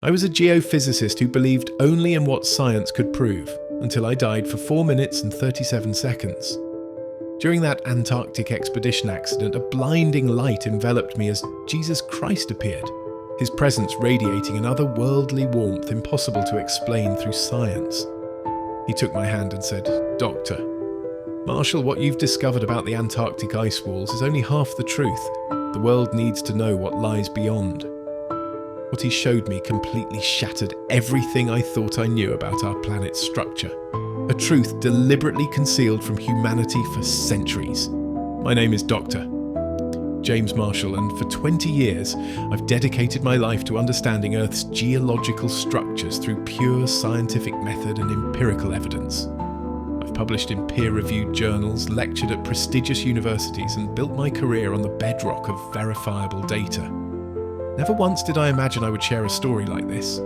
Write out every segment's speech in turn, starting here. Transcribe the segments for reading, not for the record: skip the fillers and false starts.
I was a geophysicist who believed only in what science could prove, until I died for 4 minutes and 37 seconds. During that Antarctic expedition accident, a blinding light enveloped me as Jesus Christ appeared, his presence radiating an otherworldly warmth impossible to explain through science. He took my hand and said, "Doctor, Marshall, what you've discovered about the Antarctic ice walls is only half the truth. The world needs to know what lies beyond." What he showed me completely shattered everything I thought I knew about our planet's structure. A truth deliberately concealed from humanity for centuries. My name is Dr. James Marshall, and for 20 years I've dedicated my life to understanding Earth's geological structures through pure scientific method and empirical evidence. I've published in peer-reviewed journals, lectured at prestigious universities, and built my career on the bedrock of verifiable data. Never once did I imagine I would share a story like this,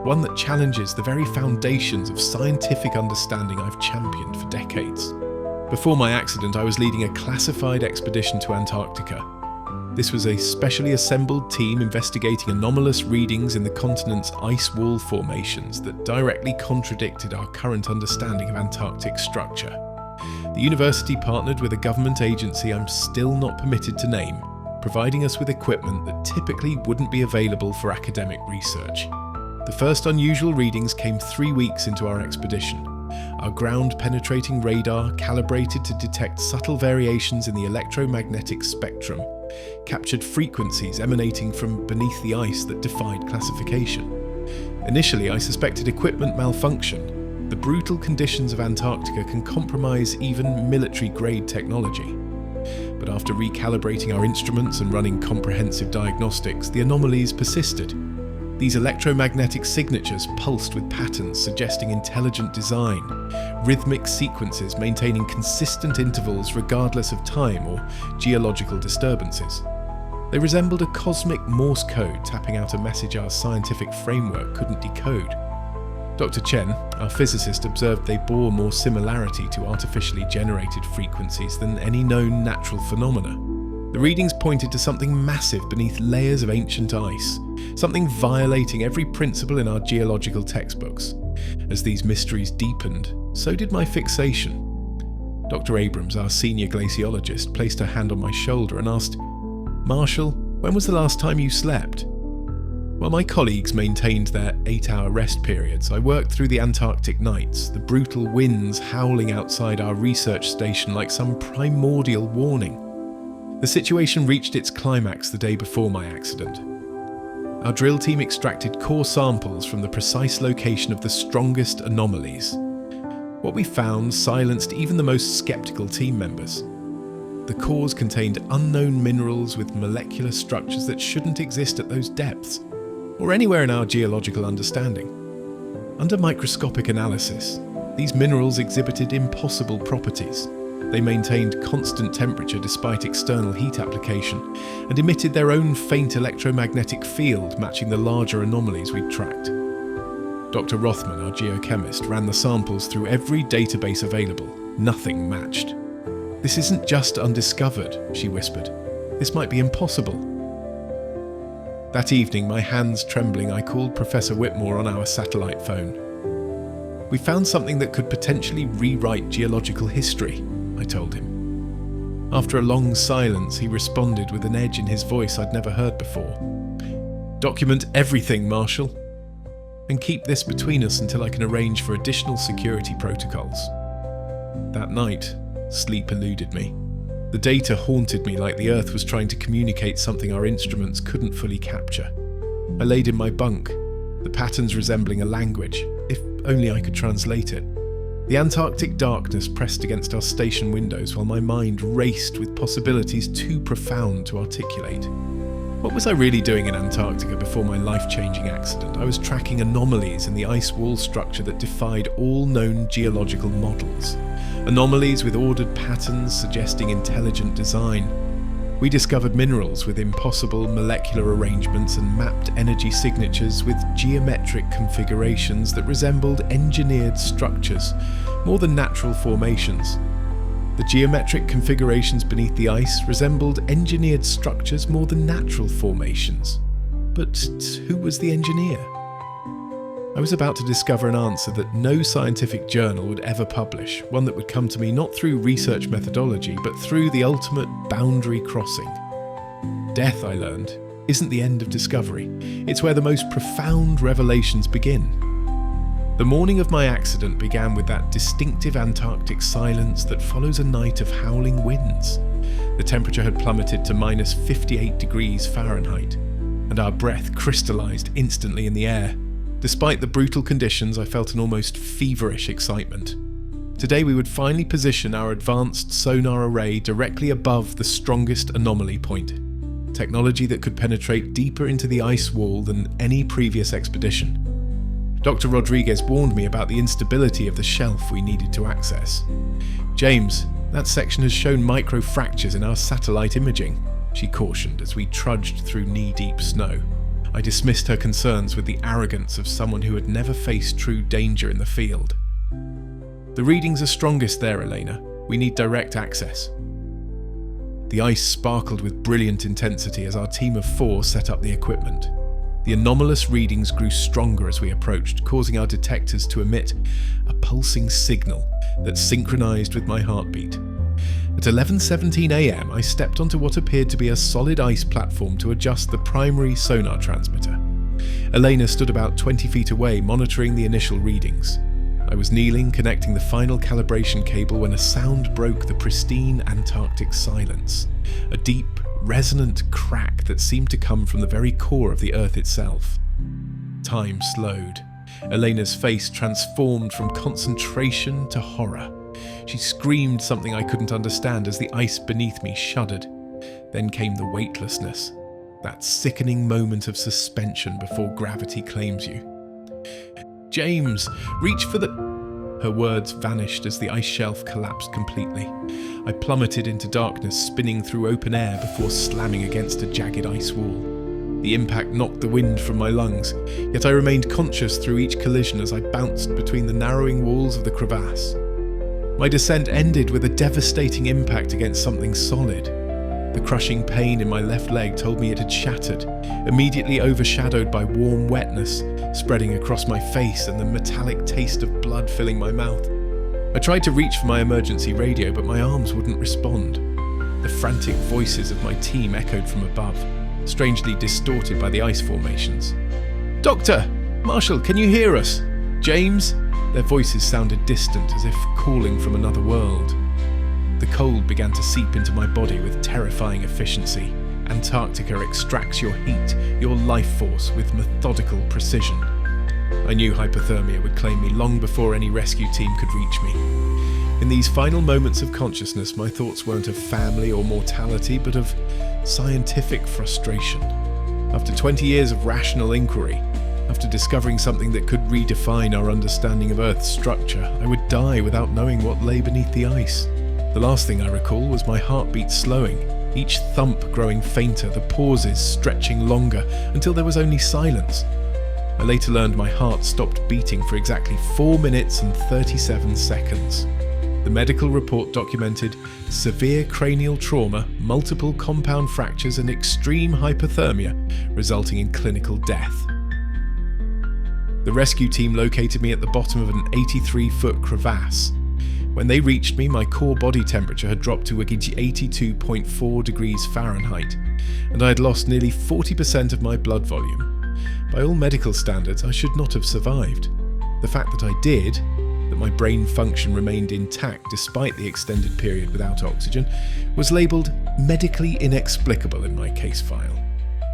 one that challenges the very foundations of scientific understanding I've championed for decades. Before my accident, I was leading a classified expedition to Antarctica. This was a specially assembled team investigating anomalous readings in the continent's ice wall formations that directly contradicted our current understanding of Antarctic structure. The university partnered with a government agency I'm still not permitted to name, providing us with equipment that typically wouldn't be available for academic research. The first unusual readings came 3 weeks into our expedition. Our ground-penetrating radar, calibrated to detect subtle variations in the electromagnetic spectrum, captured frequencies emanating from beneath the ice that defied classification. Initially, I suspected equipment malfunction. The brutal conditions of Antarctica can compromise even military-grade technology. But after recalibrating our instruments and running comprehensive diagnostics, the anomalies persisted. These electromagnetic signatures pulsed with patterns suggesting intelligent design, rhythmic sequences maintaining consistent intervals regardless of time or geological disturbances. They resembled a cosmic Morse code tapping out a message our scientific framework couldn't decode. Dr. Chen, our physicist, observed they bore more similarity to artificially generated frequencies than any known natural phenomena. The readings pointed to something massive beneath layers of ancient ice, something violating every principle in our geological textbooks. As these mysteries deepened, so did my fixation. Dr. Abrams, our senior glaciologist, placed her hand on my shoulder and asked, "Marshall, when was the last time you slept?" While my colleagues maintained their 8-hour rest periods, I worked through the Antarctic nights, the brutal winds howling outside our research station like some primordial warning. The situation reached its climax the day before my accident. Our drill team extracted core samples from the precise location of the strongest anomalies. What we found silenced even the most skeptical team members. The cores contained unknown minerals with molecular structures that shouldn't exist at those depths, or anywhere in our geological understanding. Under microscopic analysis, these minerals exhibited impossible properties. They maintained constant temperature despite external heat application, and emitted their own faint electromagnetic field matching the larger anomalies we'd tracked. Dr. Rothman, our geochemist, ran the samples through every database available. Nothing matched. "This isn't just undiscovered," she whispered. "This might be impossible." That evening, my hands trembling, I called Professor Whitmore on our satellite phone. "We found something that could potentially rewrite geological history," I told him. After a long silence, he responded with an edge in his voice I'd never heard before. "Document everything, Marshall, and keep this between us until I can arrange for additional security protocols." That night, sleep eluded me. The data haunted me like the Earth was trying to communicate something our instruments couldn't fully capture. I laid in my bunk, the patterns resembling a language, if only I could translate it. The Antarctic darkness pressed against our station windows while my mind raced with possibilities too profound to articulate. What was I really doing in Antarctica before my life-changing accident? I was tracking anomalies in the ice wall structure that defied all known geological models. Anomalies with ordered patterns suggesting intelligent design. We discovered minerals with impossible molecular arrangements and mapped energy signatures with geometric configurations that resembled engineered structures, more than natural formations. The geometric configurations beneath the ice resembled engineered structures more than natural formations. But who was the engineer? I was about to discover an answer that no scientific journal would ever publish, one that would come to me not through research methodology, but through the ultimate boundary crossing. Death, I learned, isn't the end of discovery. It's where the most profound revelations begin. The morning of my accident began with that distinctive Antarctic silence that follows a night of howling winds. The temperature had plummeted to minus 58 degrees Fahrenheit, and our breath crystallized instantly in the air. Despite the brutal conditions, I felt an almost feverish excitement. Today we would finally position our advanced sonar array directly above the strongest anomaly point, technology that could penetrate deeper into the ice wall than any previous expedition. Dr. Rodriguez warned me about the instability of the shelf we needed to access. "James, that section has shown micro-fractures in our satellite imaging," she cautioned as we trudged through knee-deep snow. I dismissed her concerns with the arrogance of someone who had never faced true danger in the field. "The readings are strongest there, Elena. We need direct access." The ice sparkled with brilliant intensity as our team of 4 set up the equipment. The anomalous readings grew stronger as we approached, causing our detectors to emit a pulsing signal that synchronized with my heartbeat. At 11:17 a.m, I stepped onto what appeared to be a solid ice platform to adjust the primary sonar transmitter. Elena stood about 20 feet away, monitoring the initial readings. I was kneeling, connecting the final calibration cable when a sound broke the pristine Antarctic silence. A deep, resonant crack that seemed to come from the very core of the Earth itself. Time slowed. Elena's face transformed from concentration to horror. She screamed something I couldn't understand as the ice beneath me shuddered. Then came the weightlessness, that sickening moment of suspension before gravity claims you. "James, reach for the..." Her words vanished as the ice shelf collapsed completely. I plummeted into darkness, spinning through open air before slamming against a jagged ice wall. The impact knocked the wind from my lungs, yet I remained conscious through each collision as I bounced between the narrowing walls of the crevasse. My descent ended with a devastating impact against something solid. The crushing pain in my left leg told me it had shattered, immediately overshadowed by warm wetness spreading across my face and the metallic taste of blood filling my mouth. I tried to reach for my emergency radio, but my arms wouldn't respond. The frantic voices of my team echoed from above, strangely distorted by the ice formations. "Doctor! Marshall, can you hear us? James?" Their voices sounded distant, as if calling from another world. The cold began to seep into my body with terrifying efficiency. Antarctica extracts your heat, your life force, with methodical precision. I knew hypothermia would claim me long before any rescue team could reach me. In these final moments of consciousness, my thoughts weren't of family or mortality, but of scientific frustration. After 20 years of rational inquiry, after discovering something that could redefine our understanding of Earth's structure, I would die without knowing what lay beneath the ice. The last thing I recall was my heartbeat slowing, each thump growing fainter, the pauses stretching longer, until there was only silence. I later learned my heart stopped beating for exactly 4 minutes and 37 seconds. The medical report documented severe cranial trauma, multiple compound fractures, and extreme hypothermia, resulting in clinical death. The rescue team located me at the bottom of an 83-foot crevasse. When they reached me, my core body temperature had dropped to 82.4 degrees Fahrenheit, and I had lost nearly 40% of my blood volume. By all medical standards, I should not have survived. The fact that I did, that my brain function remained intact despite the extended period without oxygen, was labelled medically inexplicable in my case file.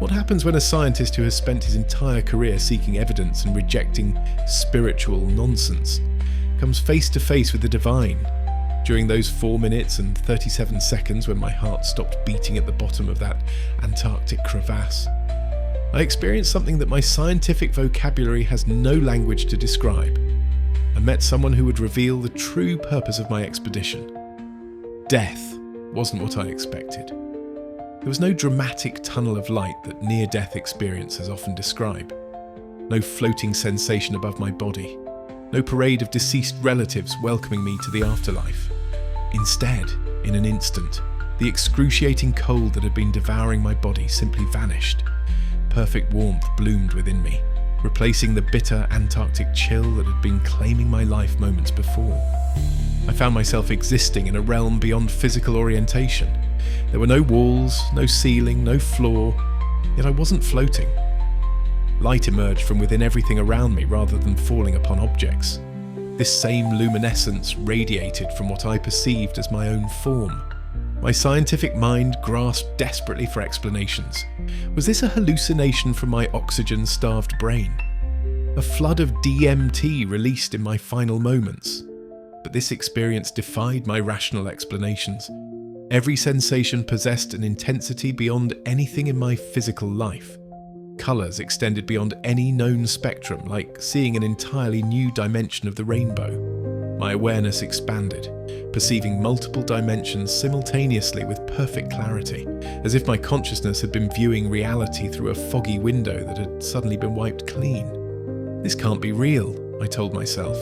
What happens when a scientist who has spent his entire career seeking evidence and rejecting spiritual nonsense comes face to face with the divine? During those 4 minutes and 37 seconds when my heart stopped beating at the bottom of that Antarctic crevasse, I experienced something that my scientific vocabulary has no language to describe. I met someone who would reveal the true purpose of my expedition. Death wasn't what I expected. There was no dramatic tunnel of light that near-death experiences often describe. No floating sensation above my body. No parade of deceased relatives welcoming me to the afterlife. Instead, in an instant, the excruciating cold that had been devouring my body simply vanished. Perfect warmth bloomed within me. replacing the bitter Antarctic chill that had been claiming my life moments before. I found myself existing in a realm beyond physical orientation. There were no walls, no ceiling, no floor, yet I wasn't floating. Light emerged from within everything around me rather than falling upon objects. This same luminescence radiated from what I perceived as my own form. My scientific mind grasped desperately for explanations. Was this a hallucination from my oxygen-starved brain? A flood of DMT released in my final moments? But this experience defied my rational explanations. Every sensation possessed an intensity beyond anything in my physical life. Colours extended beyond any known spectrum, like seeing an entirely new dimension of the rainbow. My awareness expanded, perceiving multiple dimensions simultaneously with perfect clarity, as if my consciousness had been viewing reality through a foggy window that had suddenly been wiped clean. This can't be real, I told myself,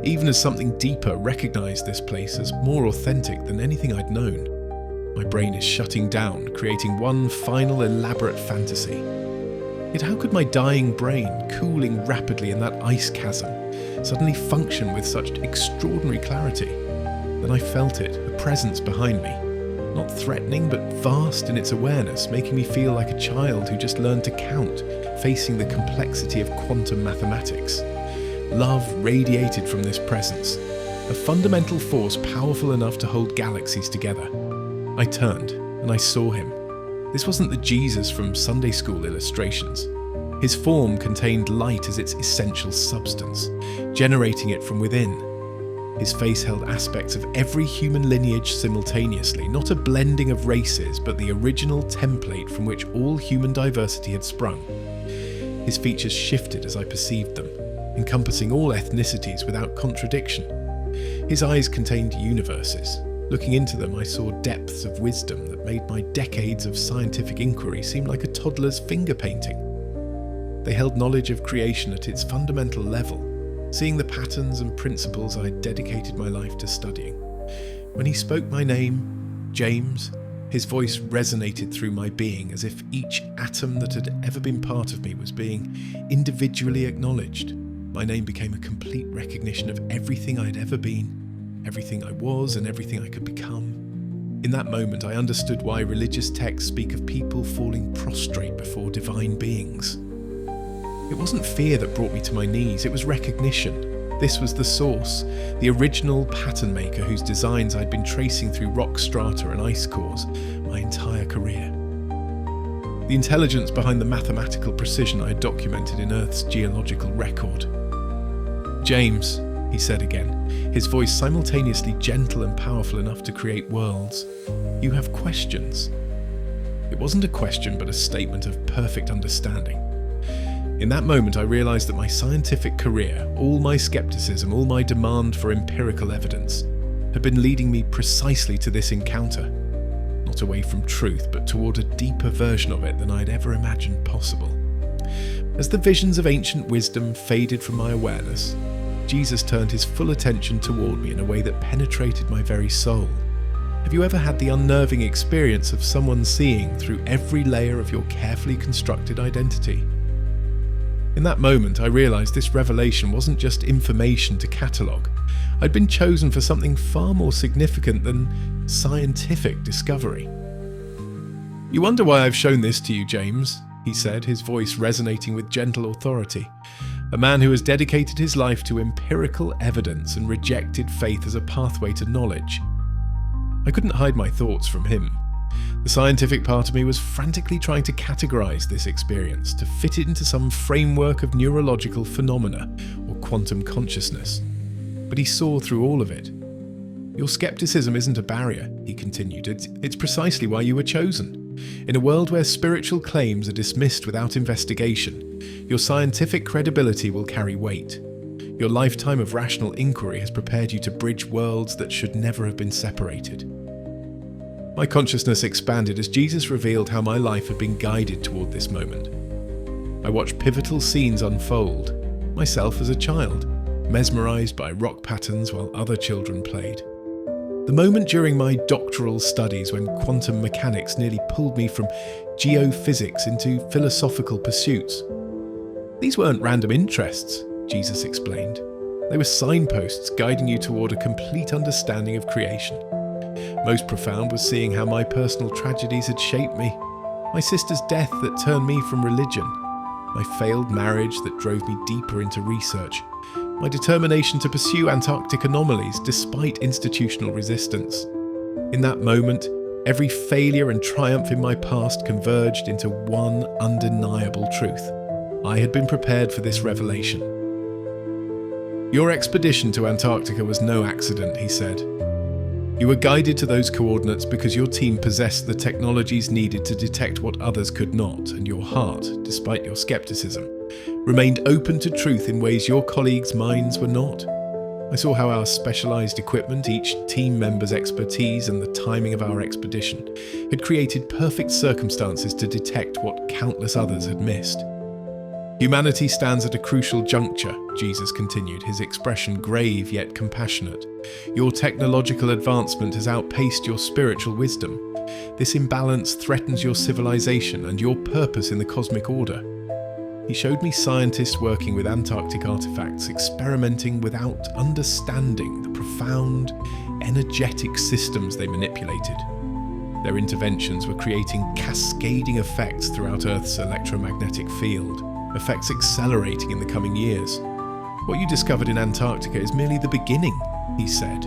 even as something deeper recognised this place as more authentic than anything I'd known. My brain is shutting down, creating one final elaborate fantasy. Yet how could my dying brain, cooling rapidly in that ice chasm, suddenly function with such extraordinary clarity? Then I felt it, a presence behind me. Not threatening, but vast in its awareness, making me feel like a child who just learned to count, facing the complexity of quantum mathematics. Love radiated from this presence, a fundamental force powerful enough to hold galaxies together. I turned, and I saw him. This wasn't the Jesus from Sunday school illustrations. His form contained light as its essential substance, generating it from within. His face held aspects of every human lineage simultaneously, not a blending of races, but the original template from which all human diversity had sprung. His features shifted as I perceived them, encompassing all ethnicities without contradiction. His eyes contained universes. Looking into them, I saw depths of wisdom that made my decades of scientific inquiry seem like a toddler's finger painting. They held knowledge of creation at its fundamental level, seeing the patterns and principles I'd dedicated my life to studying. When he spoke my name, James, his voice resonated through my being as if each atom that had ever been part of me was being individually acknowledged. My name became a complete recognition of everything I'd ever been, everything I was and everything I could become. In that moment, I understood why religious texts speak of people falling prostrate before divine beings. It wasn't fear that brought me to my knees, it was recognition. This was the source, the original pattern maker whose designs I'd been tracing through rock strata and ice cores my entire career. The intelligence behind the mathematical precision I had documented in Earth's geological record. James, he said again, his voice simultaneously gentle and powerful enough to create worlds. You have questions. It wasn't a question, but a statement of perfect understanding. In that moment, I realized that my scientific career, all my skepticism, all my demand for empirical evidence, had been leading me precisely to this encounter. Not away from truth, but toward a deeper version of it than I'd ever imagined possible. As the visions of ancient wisdom faded from my awareness, Jesus turned his full attention toward me in a way that penetrated my very soul. Have you ever had the unnerving experience of someone seeing through every layer of your carefully constructed identity? In that moment, I realized this revelation wasn't just information to catalogue. I'd been chosen for something far more significant than scientific discovery. You wonder why I've shown this to you, James, he said, his voice resonating with gentle authority. A man who has dedicated his life to empirical evidence and rejected faith as a pathway to knowledge. I couldn't hide my thoughts from him. The scientific part of me was frantically trying to categorize this experience, to fit it into some framework of neurological phenomena or quantum consciousness. But he saw through all of it. Your skepticism isn't a barrier, he continued. It's precisely why you were chosen. In a world where spiritual claims are dismissed without investigation, your scientific credibility will carry weight. Your lifetime of rational inquiry has prepared you to bridge worlds that should never have been separated. My consciousness expanded as Jesus revealed how my life had been guided toward this moment. I watched pivotal scenes unfold, myself as a child, mesmerized by rock patterns while other children played. The moment during my doctoral studies when quantum mechanics nearly pulled me from geophysics into philosophical pursuits. These weren't random interests, Jesus explained. They were signposts guiding you toward a complete understanding of creation. Most profound was seeing how my personal tragedies had shaped me. My sister's death that turned me from religion. My failed marriage that drove me deeper into research. My determination to pursue Antarctic anomalies despite institutional resistance. In that moment, every failure and triumph in my past converged into one undeniable truth. I had been prepared for this revelation. Your expedition to Antarctica was no accident, he said. You were guided to those coordinates because your team possessed the technologies needed to detect what others could not, and your heart, despite your skepticism, remained open to truth in ways your colleagues' minds were not. I saw how our specialized equipment, each team member's expertise, and the timing of our expedition had created perfect circumstances to detect what countless others had missed. Humanity stands at a crucial juncture, Jesus continued, his expression grave yet compassionate. Your technological advancement has outpaced your spiritual wisdom. This imbalance threatens your civilization and your purpose in the cosmic order. He showed me scientists working with Antarctic artifacts, experimenting without understanding the profound, energetic systems they manipulated. Their interventions were creating cascading effects throughout Earth's electromagnetic field, effects accelerating in the coming years. What you discovered in Antarctica is merely the beginning, he said.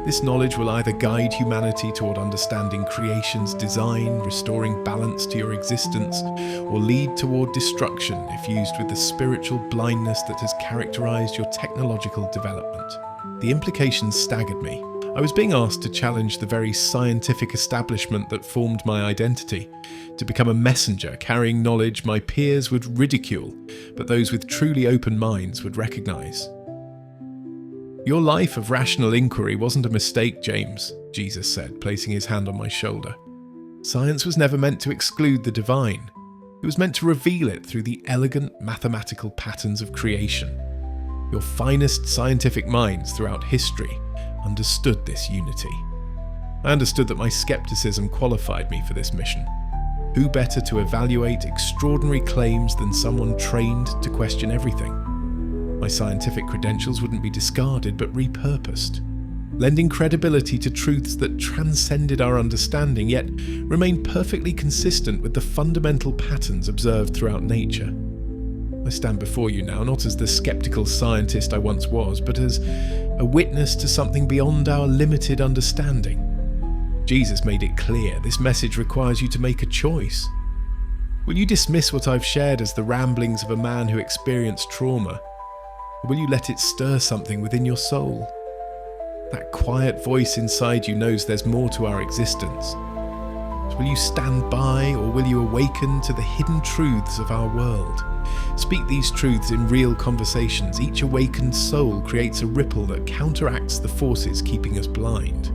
This knowledge will either guide humanity toward understanding creation's design, restoring balance to your existence, or lead toward destruction if used with the spiritual blindness that has characterized your technological development. The implications staggered me. I was being asked to challenge the very scientific establishment that formed my identity, to become a messenger carrying knowledge my peers would ridicule, but those with truly open minds would recognize. Your life of rational inquiry wasn't a mistake, James, Jesus said, placing his hand on my shoulder. Science was never meant to exclude the divine. It was meant to reveal it through the elegant mathematical patterns of creation. Your finest scientific minds throughout history understood this unity. I understood that my skepticism qualified me for this mission. Who better to evaluate extraordinary claims than someone trained to question everything? My scientific credentials wouldn't be discarded but repurposed, lending credibility to truths that transcended our understanding yet remained perfectly consistent with the fundamental patterns observed throughout nature. I stand before you now not as the skeptical scientist I once was, but as a witness to something beyond our limited understanding. Jesus made it clear this message requires you to make a choice. Will you dismiss what I've shared as the ramblings of a man who experienced trauma? Or will you let it stir something within your soul? That quiet voice inside you knows there's more to our existence. So will you stand by, or will you awaken to the hidden truths of our world? Speak these truths in real conversations. Each awakened soul creates a ripple that counteracts the forces keeping us blind.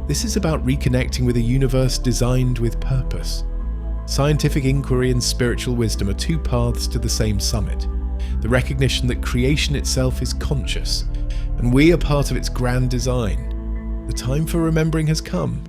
This is about reconnecting with a universe designed with purpose. Scientific inquiry and spiritual wisdom are two paths to the same summit. The recognition that creation itself is conscious, and we are part of its grand design. The time for remembering has come.